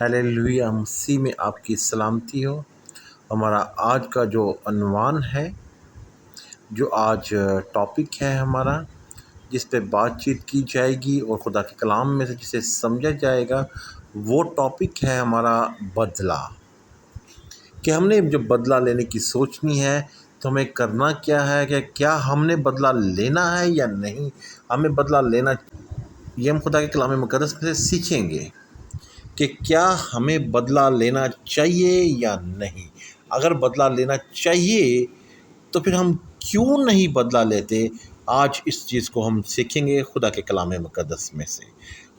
Hallelujah مسیح میں آپ کی سلامتی ہو۔ ہمارا آج کا جو عنوان ہے، جو آج ٹاپک ہے ہمارا، جس پہ بات چیت کی جائے گی اور خدا کے کلام میں سے جسے سمجھا جائے گا، وہ ٹاپک ہے ہمارا بدلہ۔ کہ ہم نے جب بدلہ لینے کی سوچنی ہے تو ہمیں کرنا کیا ہے، کہ کیا ہم نے بدلہ لینا ہے یا نہیں، ہمیں بدلہ لینا، یہ ہم خدا کے کلام مقدس میں سے سیکھیں گے کہ کیا ہمیں بدلہ لینا چاہیے یا نہیں۔ اگر بدلہ لینا چاہیے تو پھر ہم کیوں نہیں بدلہ لیتے، آج اس چیز کو ہم سیکھیں گے خدا کے کلام مقدس میں سے۔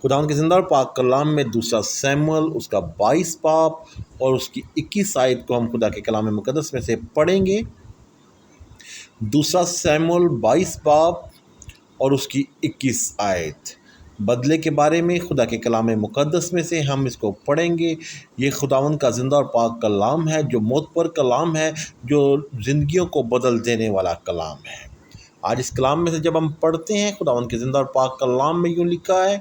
خدا ان کے زندہ اور پاک کلام میں 2 سیموئیل اس کا 22 باب اور اس کی 21 آیت کو ہم خدا کے کلام مقدس میں سے پڑھیں گے۔ 2 سیموئیل 22 باب اور اس کی 21 آیت بدلے کے بارے میں خدا کے کلام مقدس میں سے ہم اس کو پڑھیں گے۔ یہ خداوند کا زندہ اور پاک کلام ہے، جو موت پر کلام ہے، جو زندگیوں کو بدل دینے والا کلام ہے۔ آج اس کلام میں سے جب ہم پڑھتے ہیں، خداوند کے زندہ اور پاک کلام میں یوں لکھا ہے،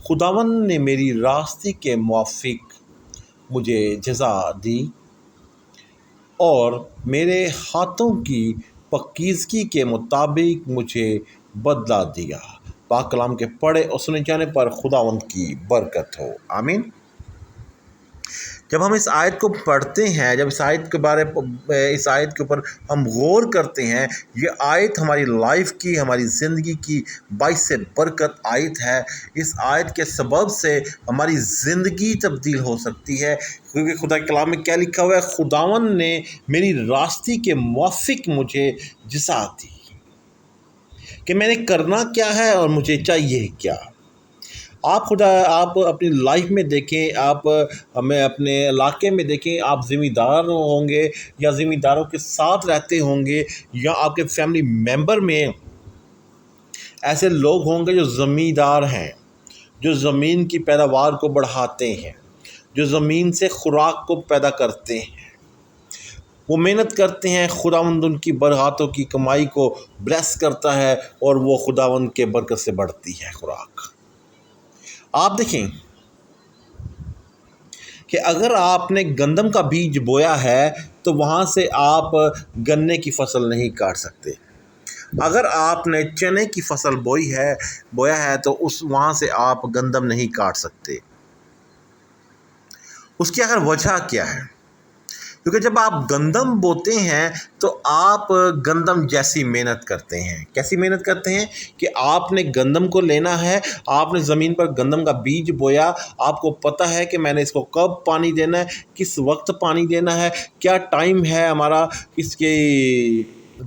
خداوند نے میری راستے کے موافق مجھے جزا دی اور میرے ہاتھوں کی پاکیزگی کے مطابق مجھے بدلہ دیا۔ پاک کلام کے پڑھے اور سنے جانے پر خداوند کی برکت ہو، آمین۔ جب ہم اس آیت کو پڑھتے ہیں، جب اس آیت کے اوپر ہم غور کرتے ہیں، یہ آیت ہماری لائف کی، ہماری زندگی کی باعث برکت آیت ہے۔ اس آیت کے سبب سے ہماری زندگی تبدیل ہو سکتی ہے، کیونکہ خدا کے کلام میں کیا لکھا ہوا ہے، خداوند نے میری راستے کے موافق مجھے جزا دی، کہ میں نے کرنا کیا ہے اور مجھے چاہیے کیا۔ آپ اپنی لائف میں دیکھیں، آپ ہمیں اپنے علاقے میں دیکھیں، آپ ذمہ دار ہوں گے یا ذمہ داروں کے ساتھ رہتے ہوں گے، یا آپ کے فیملی ممبر میں ایسے لوگ ہوں گے جو زمیندار ہیں، جو زمین کی پیداوار کو بڑھاتے ہیں، جو زمین سے خوراک کو پیدا کرتے ہیں، وہ محنت کرتے ہیں، خداوند ان کی برہاتوں کی کمائی کو بلیس کرتا ہے اور وہ خداوند کے برکت سے بڑھتی ہے خوراک۔ آپ دیکھیں کہ اگر آپ نے گندم کا بیج بویا ہے تو وہاں سے آپ گنے کی فصل نہیں کاٹ سکتے۔ اگر آپ نے چنے کی فصل بویا ہے تو وہاں سے آپ گندم نہیں کاٹ سکتے۔ اس کی اگر وجہ کیا ہے؟ کیونکہ جب آپ گندم بوتے ہیں تو آپ گندم جیسی محنت کرتے ہیں۔ کیسی محنت کرتے ہیں؟ کہ آپ نے گندم کو لینا ہے، آپ نے زمین پر گندم کا بیج بویا، آپ کو پتہ ہے کہ میں نے اس کو کب پانی دینا ہے، کس وقت پانی دینا ہے، کیا ٹائم ہے ہمارا اس کی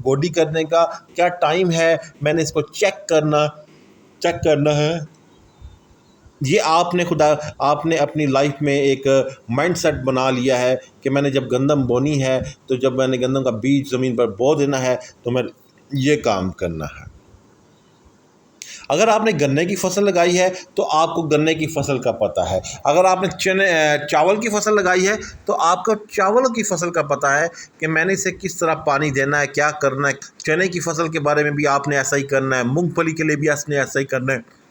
گوڈی کرنے کا، کیا ٹائم ہے میں نے اس کو چیک کرنا ہے۔ یہ آپ نے اپنی لائف میں ایک مائنڈ سیٹ بنا لیا ہے کہ میں نے جب گندم بونی ہے تو جب میں نے گندم کا بیج زمین پر بو دینا ہے تو میں یہ کام کرنا ہے۔ اگر آپ نے گنے کی فصل لگائی ہے تو آپ کو گنے کی فصل کا پتہ ہے۔ اگر آپ نے چاول کی فصل لگائی ہے تو آپ کو چاول کی فصل کا پتہ ہے کہ میں نے اسے کس طرح پانی دینا ہے، کیا کرنا ہے۔ چنے کی فصل کے بارے میں بھی آپ نے ایسا ہی کرنا ہے، مونگ پھلی کے لیے بھی آپ نے ایسا ہی کرنا ہے۔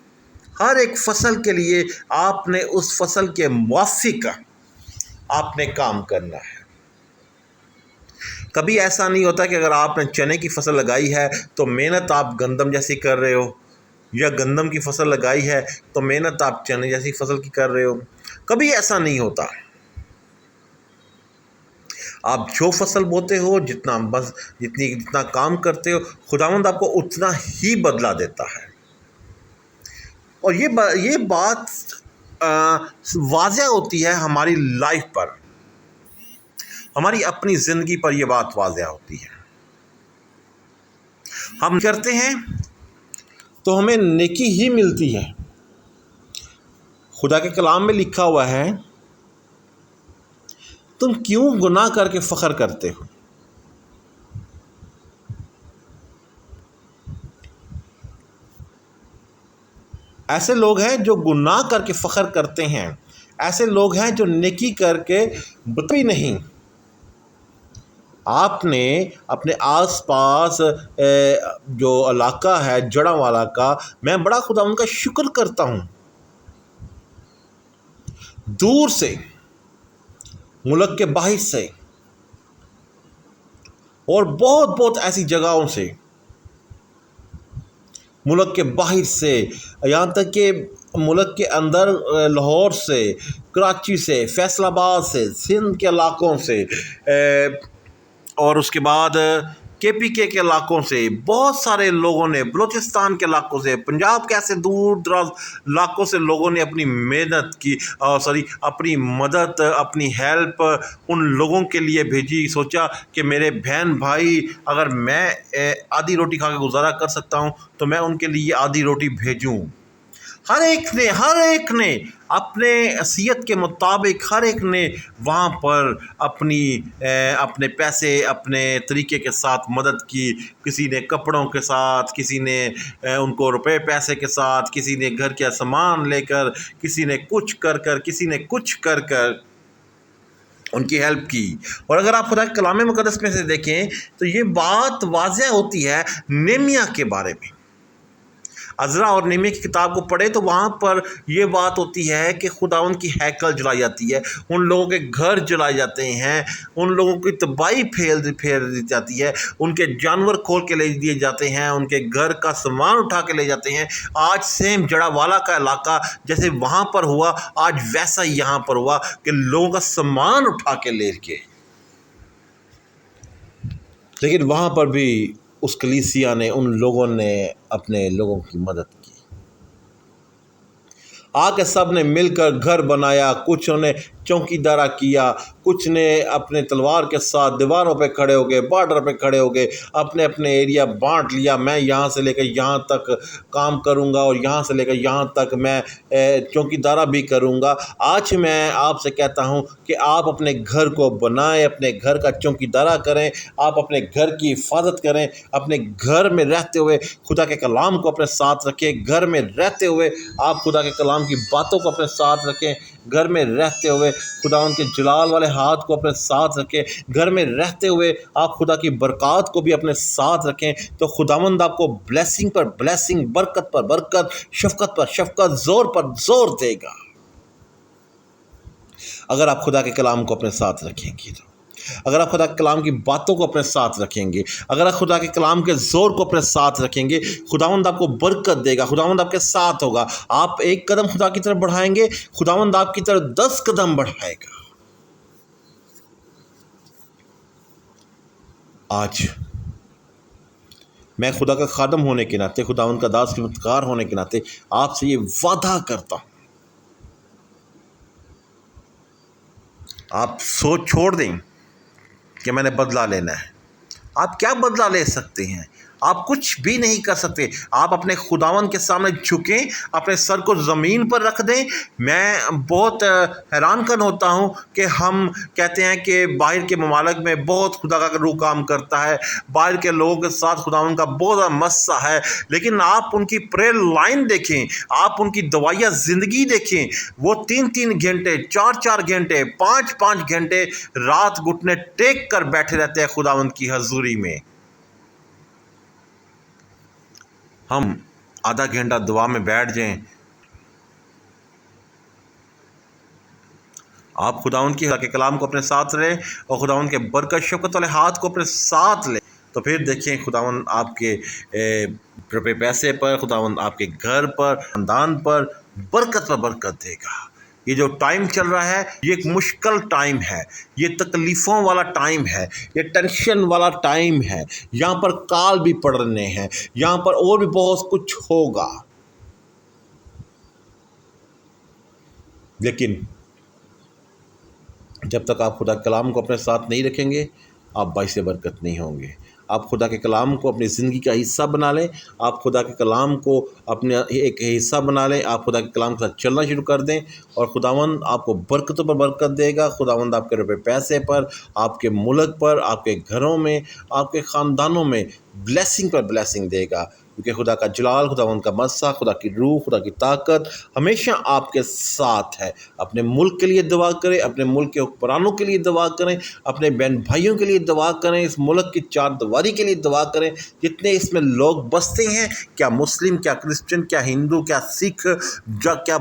ہر ایک فصل کے لیے آپ نے اس فصل کے موافق آپ نے کام کرنا ہے۔ کبھی ایسا نہیں ہوتا کہ اگر آپ نے چنے کی فصل لگائی ہے تو محنت آپ گندم جیسی کر رہے ہو، یا گندم کی فصل لگائی ہے تو محنت آپ چنے جیسی فصل کی کر رہے ہو۔ کبھی ایسا نہیں ہوتا۔ آپ جو فصل بوتے ہو، جتنا کام کرتے ہو، خداوند آپ کو اتنا ہی بدلہ دیتا ہے۔ اور یہ بات واضح ہوتی ہے ہماری لائف پر، ہماری اپنی زندگی پر یہ بات واضح ہوتی ہے۔ ہم کرتے ہیں تو ہمیں نیکی ہی ملتی ہے۔ خدا کے کلام میں لکھا ہوا ہے، تم کیوں گناہ کر کے فخر کرتے ہو؟ ایسے لوگ ہیں جو گناہ کر کے فخر کرتے ہیں، ایسے لوگ ہیں جو نیکی کر کے بھی نہیں۔ آپ نے اپنے آس پاس جو علاقہ ہے جڑا والا کا، میں بڑا خدا ان کا شکر کرتا ہوں، دور سے ملک کے باہر سے اور بہت بہت ایسی جگہوں سے، ملک کے باہر سے، یہاں تک کہ ملک کے اندر لاہور سے، کراچی سے، فیصل آباد سے، سندھ کے علاقوں سے، اور اس کے بعد KPK کے علاقوں سے بہت سارے لوگوں نے، بلوچستان کے علاقوں سے، پنجاب کے ایسے دور دراز علاقوں سے لوگوں نے اپنی محنت کی، اپنی مدد، اپنی ہیلپ ان لوگوں کے لیے بھیجی۔ سوچا کہ میرے بہن بھائی، اگر میں آدھی روٹی کھا کے گزارا کر سکتا ہوں تو میں ان کے لیے آدھی روٹی بھیجوں۔ ہر ایک نے اپنے حیثیت کے مطابق، ہر ایک نے وہاں پر اپنے پیسے، اپنے طریقے کے ساتھ مدد کی۔ کسی نے کپڑوں کے ساتھ، کسی نے ان کو روپے پیسے کے ساتھ، کسی نے گھر کا سامان لے کر، کسی نے کچھ کر کر ان کی ہیلپ کی۔ اور اگر آپ خدا کے کلام مقدس میں سے دیکھیں تو یہ بات واضح ہوتی ہے نیمیا کے بارے میں۔ عزرا اور نیمیا کی کتاب کو پڑھے تو وہاں پر یہ بات ہوتی ہے کہ خداوند کی ہیکل جلائی جاتی ہے، ان لوگوں کے گھر جلائے جاتے ہیں، ان لوگوں کی تباہی پھیر دی جاتی ہے، ان کے جانور کھول کے لے دیے جاتے ہیں، ان کے گھر کا سامان اٹھا کے لے جاتے ہیں۔ آج سیم جڑا والا کا علاقہ جیسے وہاں پر ہوا، آج ویسا ہی یہاں پر ہوا کہ لوگوں کا سامان اٹھا کے لے کے، لیکن وہاں پر بھی اس کلیسیا نے، ان لوگوں نے اپنے لوگوں کی مدد کی۔ آ کے سب نے مل کر گھر بنایا، کچھ نے چوکی دارا کیا، کچھ نے اپنے تلوار کے ساتھ دیواروں پہ کھڑے ہو گئے، بارڈر پہ کھڑے ہو گئے، اپنے ایریا بانٹ لیا۔ میں یہاں سے لے کر یہاں تک کام کروں گا اور یہاں سے لے کر یہاں تک میں چوکی دارا بھی کروں گا۔ آج میں آپ سے کہتا ہوں کہ آپ اپنے گھر کو بنائیں، اپنے گھر کا چوکی دارا کریں، آپ اپنے گھر کی حفاظت کریں، اپنے گھر میں رہتے ہوئے خدا کے کلام کو اپنے ساتھ رکھیں، گھر میں رہتے ہوئے آپ خدا کے کلام کی باتوں کو اپنے ساتھ رکھیں، گھر میں رہتے ہوئے خدا ان کے جلال والے ہاتھ کو اپنے ساتھ رکھیں، گھر میں رہتے ہوئے آپ خدا کی برکات کو بھی اپنے ساتھ رکھیں، تو خداوند آپ کو بلیسنگ پر بلیسنگ، برکت پر برکت، شفقت پر شفقت، زور پر زور دے گا۔ اگر آپ خدا کے کلام کو اپنے ساتھ رکھیں گے تو، اگر آپ خدا کے کلام کی باتوں کو اپنے ساتھ رکھیں گے، اگر آپ خدا کے کلام کے زور کو اپنے ساتھ رکھیں گے، خداوند آپ کو برکت دے گا، خداوند آپ کے ساتھ ہوگا۔ آپ ایک قدم خدا کی طرف بڑھائیں گے، خداوند آپ کی طرف 10 قدم بڑھائے گا۔ آج میں خدا کا خادم ہونے کے ناطے، خداوند کا داس خدمتگار ہونے کے ناطے آپ سے یہ وعدہ کرتا ہوں، آپ سوچ چھوڑ دیں کہ میں نے بدلہ لینا ہے۔ آپ کیا بدلہ لے سکتے ہیں؟ آپ کچھ بھی نہیں کر سکتے۔ آپ اپنے خداوند کے سامنے جھکیں، اپنے سر کو زمین پر رکھ دیں۔ میں بہت حیران کن ہوتا ہوں کہ ہم کہتے ہیں کہ باہر کے ممالک میں بہت خدا کا روح کام کرتا ہے، باہر کے لوگوں کے ساتھ خداوند کا بہت بڑا مسا ہے، لیکن آپ ان کی پریئر لائن دیکھیں، آپ ان کی دوائیہ زندگی دیکھیں۔ وہ 3 گھنٹے، 4 گھنٹے، 5 گھنٹے رات گھٹنے ٹیک کر بیٹھے رہتے ہیں خداوند کی حضوری میں۔ ہم آدھا گھنٹہ دعا میں بیٹھ جائیں، آپ خداوند کے کلام کو اپنے ساتھ لیں اور خداوند کے برکت شفقت والے ہاتھ کو اپنے ساتھ لیں، تو پھر دیکھیں خداوند آپ کے روپے پیسے پر، خداوند آپ کے گھر پر، خاندان پر برکت پر برکت دے گا۔ یہ جو ٹائم چل رہا ہے یہ ایک مشکل ٹائم ہے، یہ تکلیفوں والا ٹائم ہے، یہ ٹینشن والا ٹائم ہے، یہاں پر کال بھی پڑ رہے ہیں، یہاں پر اور بھی بہت کچھ ہوگا، لیکن جب تک آپ خدا کے کلام کو اپنے ساتھ نہیں رکھیں گے آپ باعث برکت نہیں ہوں گے۔ آپ خدا کے کلام کو اپنی زندگی کا حصہ بنا لیں، آپ خدا کے کلام کو اپنے ایک حصہ بنا لیں، آپ خدا کے کلام کے ساتھ چلنا شروع کر دیں اور خداوند آپ کو برکتوں پر برکت دے گا۔ خداوند آپ کے روپے پیسے پر، آپ کے ملک پر، آپ کے گھروں میں، آپ کے خاندانوں میں بلیسنگ پر بلیسنگ دے گا، کیونکہ خدا کا جلال، خداوند کا مسا، خدا کی روح، خدا کی طاقت ہمیشہ آپ کے ساتھ ہے۔ اپنے ملک کے لیے دعا کریں، اپنے ملک کے حکمرانوں کے لیے دعا کریں، اپنے بہن بھائیوں کے لیے دعا کریں، اس ملک کی چار دیواری کے لیے دعا کریں، جتنے اس میں لوگ بستے ہیں، کیا مسلم، کیا کرسچن، کیا ہندو، کیا سکھ، کیا